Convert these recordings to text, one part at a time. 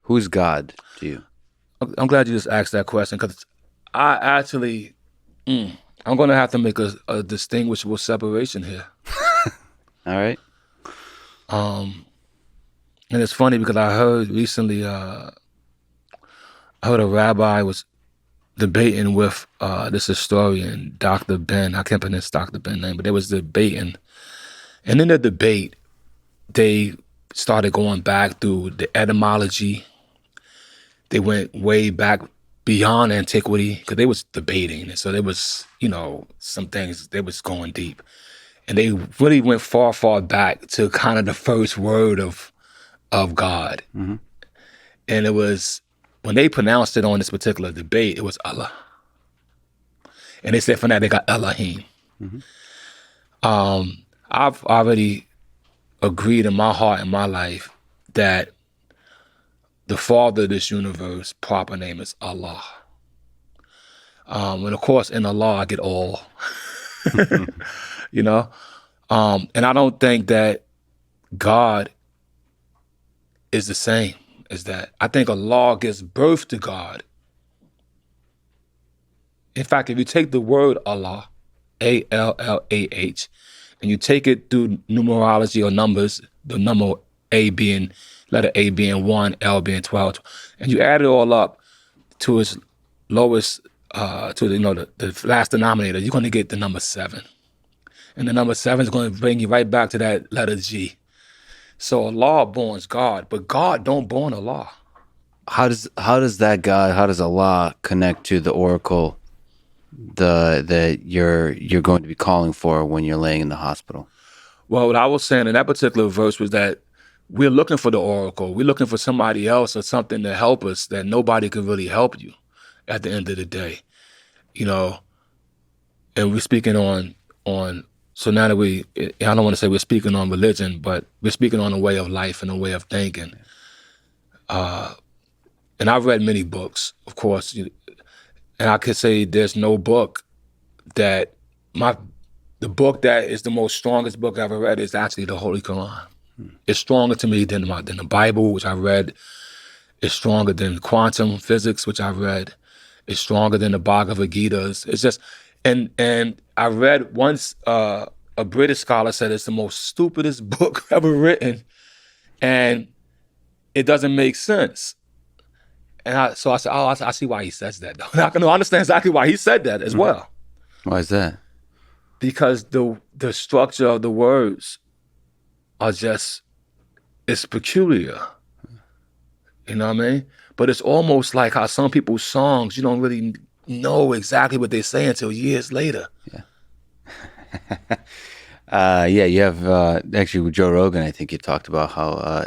Who's God to you? I'm glad you just asked that question because I actually, I'm going to have to make a distinguishable separation here. All right. And it's funny because I heard recently, I heard a rabbi was debating with this historian, Dr. Ben. I can't pronounce Dr. Ben's name, but they was debating. And in the debate, they started going back through the etymology. They went way back beyond antiquity because they was debating. And so there was, some things, they was going deep. And they really went far, far back to kind of the first word of God. Mm-hmm. And it was, when they pronounced it on this particular debate, it was Allah. And they said from that they got Elohim. Mm-hmm. I've already agreed in my heart and my life that the father of this universe, proper name is Allah. And of course, in Allah, I get all, And I don't think that God is the same as that. I think Allah gives birth to God. In fact, if you take the word Allah, A-L-L-A-H, and you take it through numerology or numbers, the number letter A being 1, L being 12, and you add it all up to its lowest, to the last denominator, you're going to get the number 7. And the number 7 is going to bring you right back to that letter G. So Allah borns God, but God don't born Allah. How does that God, how does Allah connect to the oracle that you're going to be calling for when you're laying in the hospital? Well, what I was saying in that particular verse was that we're looking for the oracle. We're looking for somebody else or something to help us that nobody can really help you at the end of the day. And we're speaking on so now that I don't want to say we're speaking on religion, but we're speaking on a way of life and a way of thinking. And I've read many books, of course, and I could say there's no book that the book that is the most strongest book I've ever read is actually the Holy Quran. It's stronger to me than the Bible, which I read. It's stronger than quantum physics, which I read. It's stronger than the Bhagavad Gita's. It's just, and I read once a British scholar said it's the most stupidest book ever written, and it doesn't make sense. And so I said, I see why he says that, though. I can understand exactly why he said that as well. Why is that? Because the structure of the words are it's peculiar. You know what I mean? But it's almost like how some people's songs, you don't really know exactly what they say until years later. Yeah. You have, actually with Joe Rogan, I think you talked about how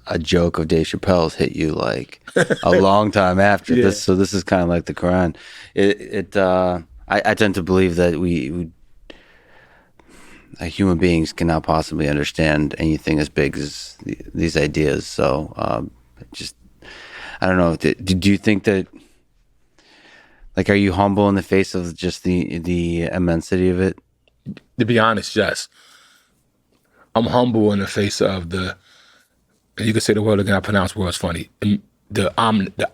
a joke of Dave Chappelle's hit you like a long time after this. So this is kind of like the Quran. I tend to believe that we human beings cannot possibly understand anything as big as these ideas. So I don't know. Do you think that, like, are you humble in the face of just the immensity of it? To be honest, yes. I'm humble in the face of you can say the word again, I pronounce words funny. The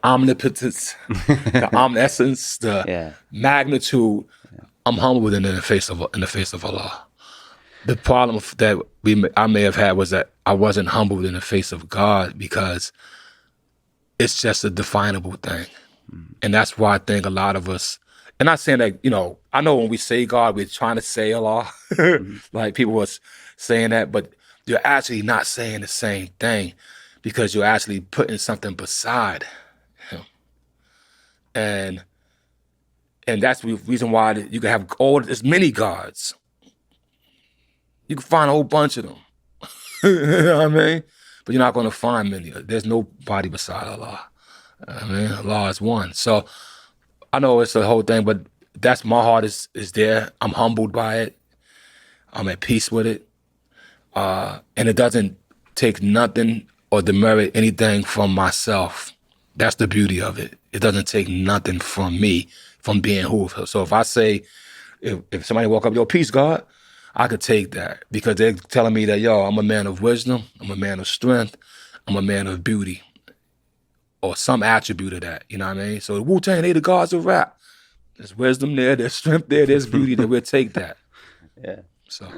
omnipotence, the omniscience, the magnitude. I'm humble in the face of Allah. The problem that I may have had was that I wasn't humbled in the face of God because it's just a definable thing. And that's why I think a lot of us, and not saying that, I know when we say God, we're trying to say Allah, like people was saying that, but you're actually not saying the same thing because you're actually putting something beside him. And that's the reason why you can have as many gods. You can find a whole bunch of them. You know what I mean? But you're not going to find many. There's nobody beside Allah. I mean, Allah is one. So I know it's a whole thing, but that's my heart is there. I'm humbled by it. I'm at peace with it. And it doesn't take nothing or demerit anything from myself. That's the beauty of it. It doesn't take nothing from me, from being who. So if I say, if somebody walk up, yo, peace, God, I could take that because they're telling me that, yo, I'm a man of wisdom, I'm a man of strength, I'm a man of beauty. or some attribute of that. You know what I mean? So the Wu-Tang, they the gods of rap. There's wisdom there, there's strength there, there's beauty there. We'll take that. Yeah. So